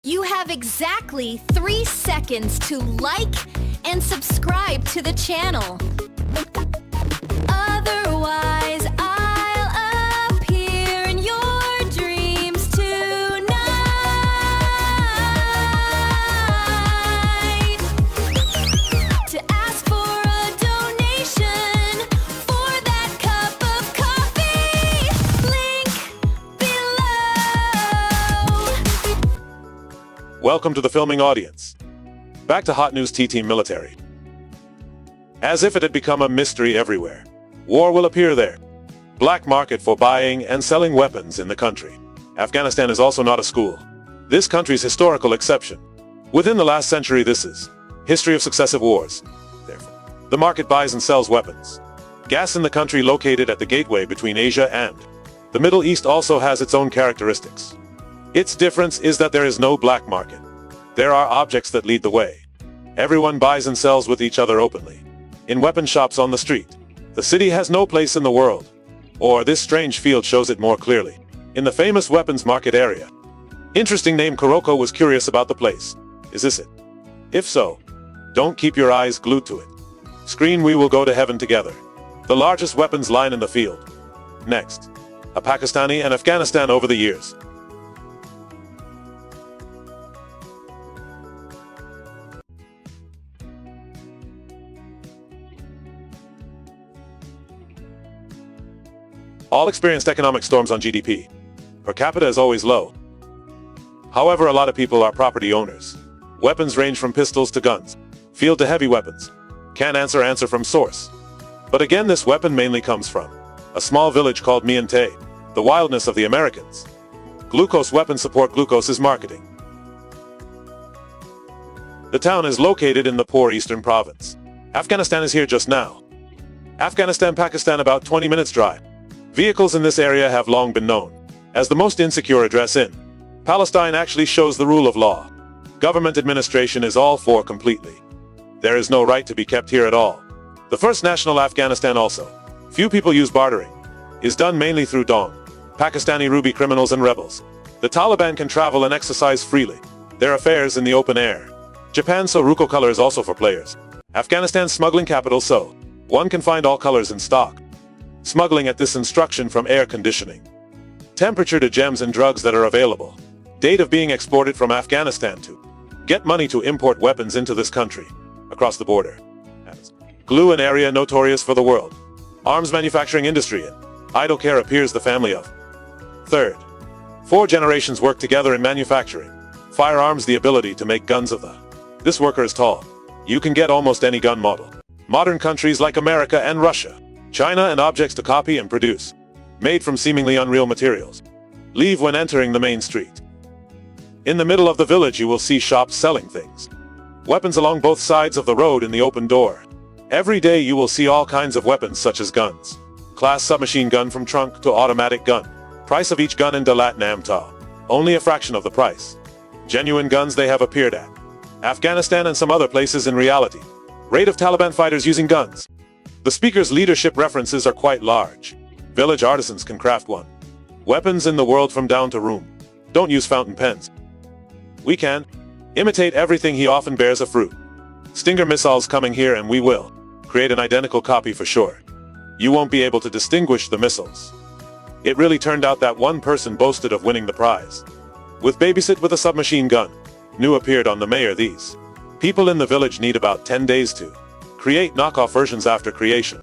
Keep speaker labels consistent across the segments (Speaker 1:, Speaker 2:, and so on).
Speaker 1: You have exactly 3 seconds to like and subscribe to the channel. Otherwise, I'll appear in your dreams tonight. To ask for a donation for that cup of coffee, link below.
Speaker 2: Welcome to the filming audience. Back to Hot News T-Team Military. As if it had become a mystery everywhere, war will appear there. Black market for buying and selling weapons in the country. Afghanistan is also not a school. This country's historical exception. Within the last century, this is history of successive wars. Therefore, the market buys and sells weapons. Gas in the country located at the gateway between Asia and the Middle East also has its own characteristics. Its difference is that there is no black market. There are objects that lead the way. Everyone buys and sells with each other openly. In weapon shops on the street. The city has no place in the world. Or this strange field shows it more clearly. In the famous weapons market area. Interesting name. Guruko was curious about the place. Is this it? If so, don't keep your eyes glued to it. Screen we will go to heaven together. The largest weapons line in the field. Next. A Pakistani and Afghanistan over the years. All experienced economic storms on GDP. Per capita is always low. However, a lot of people are property owners. Weapons range from pistols to guns. Field to heavy weapons. Can't answer from source. But again, this weapon mainly comes from a small village called Miente, the wildness of the Americans. Glucose weapons support Glucose's marketing. The town is located in the poor eastern province. Afghanistan is here just now. Afghanistan, Pakistan about 20 minutes drive. Vehicles in this area have long been known as the most insecure address in Palestine. Actually shows the rule of law. Government administration is all for completely. There is no right to be kept here at all. The first national Afghanistan also. Few people use bartering. Is done mainly through dong. Pakistani ruby criminals and rebels. The Taliban can travel and exercise freely. Their affairs in the open air. Japan, so Guruko color is also for players. Afghanistan's smuggling capital, so one can find all colors in stock. Smuggling at this instruction from air conditioning. Temperature to gems and drugs that are available. Date of being exported from Afghanistan to get money to import weapons into this country. Across the border. Glue, an area notorious for the world. Arms manufacturing industry in idle care appears the family of. Third. 4 generations work together in manufacturing. Firearms, the ability to make guns of the. This worker is tall. You can get almost any gun model. Modern countries like America and Russia. China, and objects to copy and produce. Made from seemingly unreal materials. Leave when entering the main street. In the middle of the village you will see shops selling things. Weapons along both sides of the road in the open door. Every day you will see all kinds of weapons such as guns. Class submachine gun from trunk to automatic gun. Price of each gun in Viet Nam to only a fraction of the price. Genuine guns they have appeared at Afghanistan and some other places in reality. Rate of Taliban fighters using guns. The speaker's leadership references are quite large. Village artisans can craft one. Weapons in the world from down to room. Don't use fountain pens. We can imitate everything. He often bears a fruit. Stinger missiles coming here and we will create an identical copy for sure. You won't be able to distinguish the missiles. It really turned out that one person boasted of winning the prize. With babysit with a submachine gun. New appeared on the mayor. These people in the village need about 10 days to create knockoff versions after creation.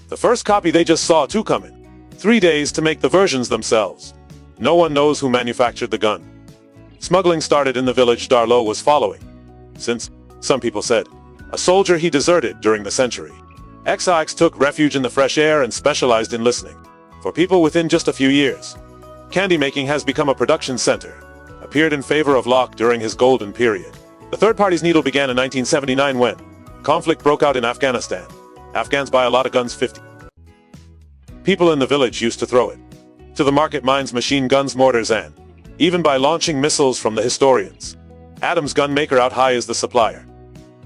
Speaker 2: The first copy they just saw 2 come in 3 days to make the versions themselves. No one knows who manufactured the gun. Smuggling started in the village Darlo was following. Since, some people said, a soldier he deserted during the century. XIX took refuge in the fresh air and specialized in listening. For people within just a few years. Candy making has become a production center. Appeared in favor of Locke during his golden period. The third party's needle began in 1979 when conflict broke out in Afghanistan. Afghans buy a lot of guns. 50 people in the village used to throw it to the market mines, machine guns, mortars, and even by launching missiles from the historians. Adams gun maker out high is the supplier.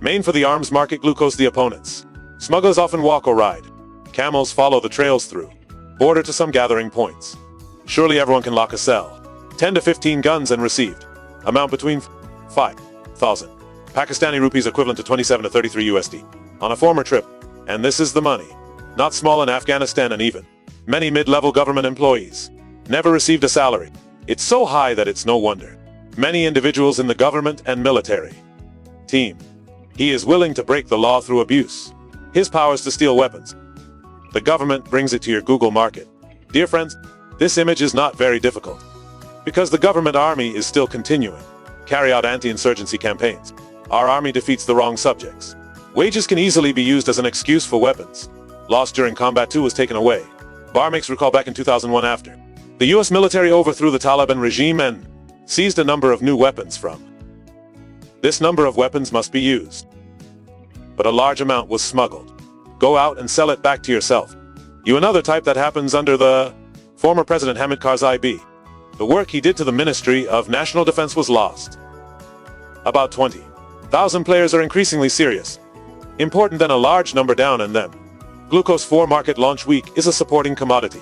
Speaker 2: Main for the arms market, glucose the opponents. Smugglers often walk or ride. Camels follow the trails through border to some gathering points. Surely everyone can lock a cell. 10 to 15 guns and received. Amount between 5,000 Pakistani rupees equivalent to 27 to 33 USD on a former trip. And this is the money. Not small in Afghanistan, and even many mid-level government employees never received a salary. It's so high that it's no wonder. Many individuals in the government and military team. He is willing to break the law through abuse. His powers to steal weapons. The government brings it to your Google market. Dear friends, this image is not very difficult. Because the government army is still continuing. Carry out anti-insurgency campaigns. Our army defeats the wrong subjects. Wages can easily be used as an excuse for weapons. Lost during combat 2 was taken away. Barr makes recall back in 2001 after the US military overthrew the Taliban regime and seized a number of new weapons from. This number of weapons must be used. But a large amount was smuggled. Go out and sell it back to yourself. You another type that happens under the former President Hamid Karzai. The work he did to the Ministry of National Defense was lost. About 20,000 players are increasingly serious. Important than a large number down and them. Glucose 4 market launch week is a supporting commodity.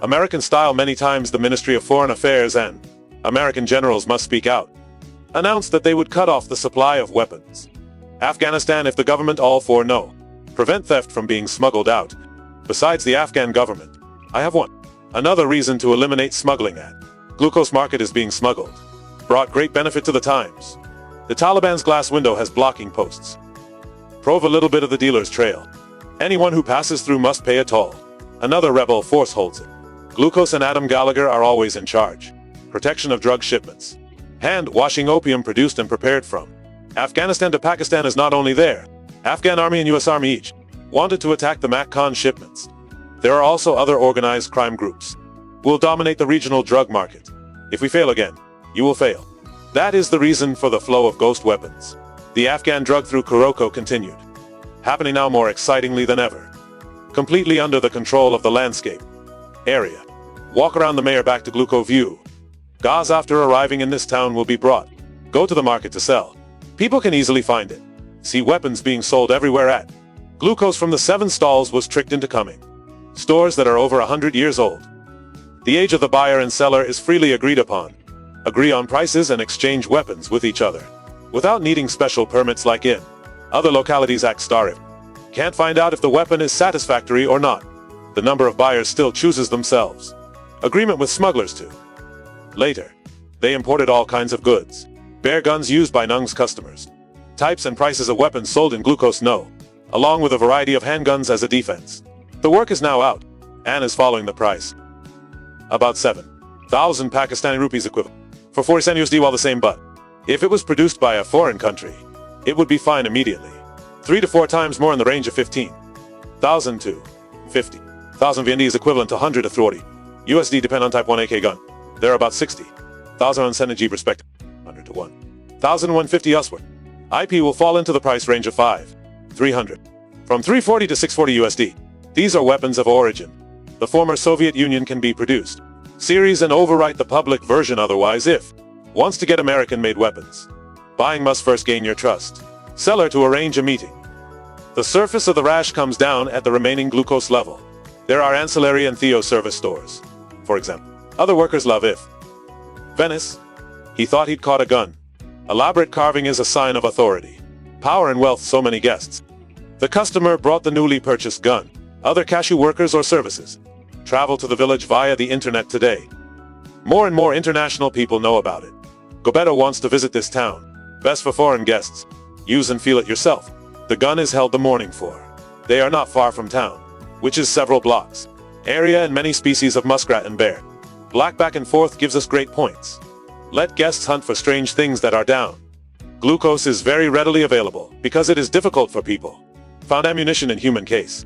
Speaker 2: American style, many times the Ministry of Foreign Affairs and American generals must speak out. Announced that they would cut off the supply of weapons. Afghanistan if the government all for no. Prevent theft from being smuggled out. Besides the Afghan government, I have one. Another reason to eliminate smuggling at Glucose market is being smuggled. Brought great benefit to the times. The Taliban's glass window has blocking posts. Prove a little bit of the dealer's trail. Anyone who passes through must pay a toll. Another rebel force holds it. Glucose and Adam Gallagher are always in charge. Protection of drug shipments. Hand-washing opium produced and prepared from Afghanistan to Pakistan is not only there. Afghan army and US army each wanted to attack the MacCon shipments. There are also other organized crime groups. Will dominate the regional drug market. If we fail again, you will fail. That is the reason for the flow of ghost weapons. The Afghan drug through Guruko continued. Happening now more excitingly than ever. Completely under the control of the landscape area. Walk around the mayor back to Gluco view. Gauze after arriving in this town will be brought. Go to the market to sell. People can easily find it. See weapons being sold everywhere at. Glucose from the 7 stalls was tricked into coming. Stores that are over 100 years old. The age of the buyer and seller is freely agreed upon. Agree on prices and exchange weapons with each other. Without needing special permits like in other localities act starif. Can't find out if the weapon is satisfactory or not. The number of buyers still chooses themselves. Agreement with smugglers too. Later, they imported all kinds of goods. Bear guns used by Nung's customers. Types and prices of weapons sold in Glucose no. Along with a variety of handguns as a defense. The work is now out, and is following the price. About 7,000 Pakistani rupees equivalent. For 40 cent USD while the same, but if it was produced by a foreign country, it would be fine immediately. 3 to 4 times more in the range of 15,000 to 50,000 VND is equivalent to 100 to 40 USD depend on type 1 AK gun. There are about 60,000 on Senate Jeep respective. 100 to 1,150 elsewhere. IP will fall into the price range of 300. From 340 to 640 USD. These are weapons of origin. The former Soviet Union can be produced. Series and overwrite the public version otherwise if wants to get American-made weapons. Buying must first gain your trust. Seller to arrange a meeting. The surface of the rash comes down at the remaining Glucose level. There are ancillary and Theo service stores. For example, other workers love if Venice. He thought he'd caught a gun. Elaborate carving is a sign of authority. Power and wealth, so many guests. The customer brought the newly purchased gun. Other cashew workers or services. Travel to the village via the internet today. More and more international people know about it. Gobeto wants to visit this town. Best for foreign guests. Use and feel it yourself. The gun is held the morning for. They are not far from town, which is several blocks. Area and many species of muskrat and bear. Black back and forth gives us great points. Let guests hunt for strange things that are down. Glucose is very readily available because it is difficult for people. Found ammunition in human case.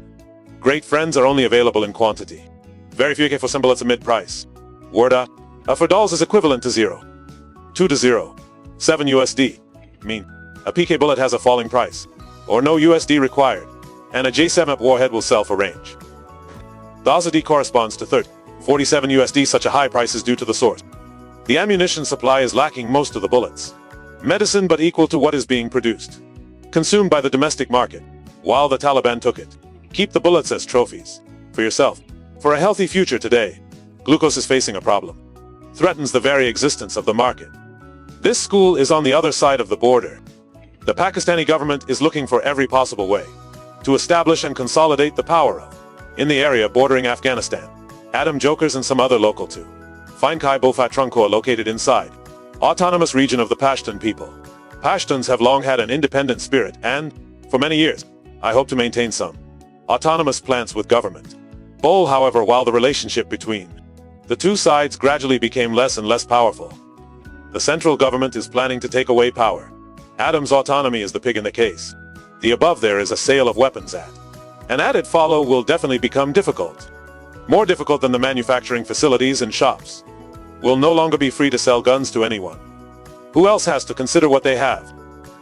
Speaker 2: Great friends are only available in quantity. Very few AK for some bullets at mid-price. Worda, a for dolls is equivalent to 0. 2 to 0. 7 USD. Mean, a PK bullet has a falling price. Or no USD required. And a J7 warhead will sell for range. Dazadi corresponds to 30. 47 USD. Such a high price is due to the source. The ammunition supply is lacking most of the bullets. Medicine but equal to what is being produced. Consumed by the domestic market. While the Taliban took it. Keep the bullets as trophies. For yourself. For a healthy future today. Glucose is facing a problem. Threatens the very existence of the market. This school is on the other side of the border. The Pakistani government is looking for every possible way to establish and consolidate the power of, in the area bordering Afghanistan, Adam Jokers and some other local too. Fine Kai Bofat Trunko are located inside autonomous region of the Pashtun people. Pashtuns have long had an independent spirit and, for many years, I hope to maintain some autonomous plans with government. Bowl, however, while the relationship between the two sides gradually became less and less powerful. The central government is planning to take away power. Adam's autonomy is the pig in the case. The above there is a sale of weapons at. An added follow will definitely become difficult. More difficult than the manufacturing facilities and shops. Will no longer be free to sell guns to anyone. Who else has to consider what they have?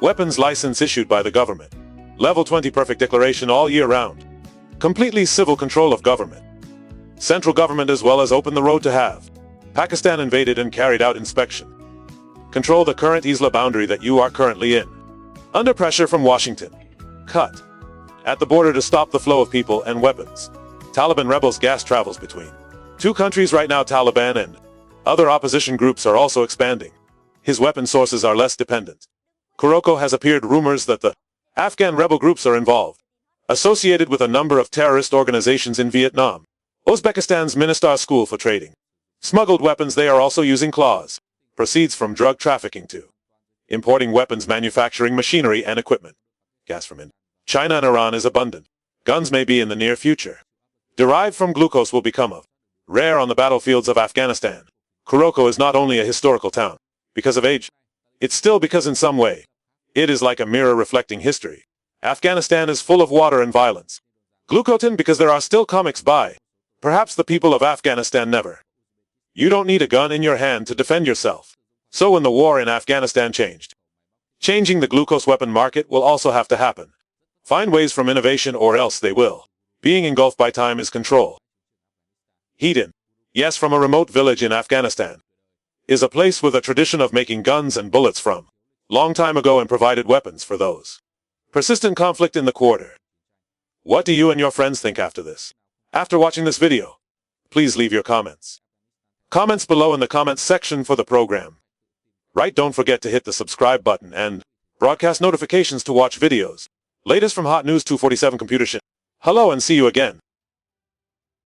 Speaker 2: Weapons license issued by the government. Level 20 perfect declaration all year round. Completely civil control of government. Central government as well as open the road to have. Pakistan invaded and carried out inspection. Control the current Isla boundary that you are currently in. Under pressure from Washington. Cut. At the border to stop the flow of people and weapons. Taliban rebels gas travels between two countries right now. Taliban and other opposition groups are also expanding. His weapon sources are less dependent. Guruko has appeared rumors that the Afghan rebel groups are involved, associated with a number of terrorist organizations in Viet Nam. Uzbekistan's Ministar School for Trading. Smuggled weapons they are also using claws. Proceeds from drug trafficking to importing weapons manufacturing machinery and equipment. Gas from India. China and Iran is abundant. Guns may be in the near future. Derived from glucose will become of rare on the battlefields of Afghanistan. Guruko is not only a historical town, because of age. It's still because in some way, it is like a mirror reflecting history. Afghanistan is full of water and violence. Glucotin because there are still comics by, perhaps the people of Afghanistan never. You don't need a gun in your hand to defend yourself. So when the war in Afghanistan changed, changing the glucose weapon market will also have to happen. Find ways from innovation or else they will. Being engulfed by time is control. Hedin, yes, from a remote village in Afghanistan, is a place with a tradition of making guns and bullets from long time ago and provided weapons for those. Persistent conflict in the quarter. What do you and your friends think after this? After watching this video, please leave your comments. Comments below in the comments section for the program. Right, don't forget to hit the subscribe button and broadcast notifications to watch videos. Latest from Hot News 247 Computer Shit. Hello and see you again.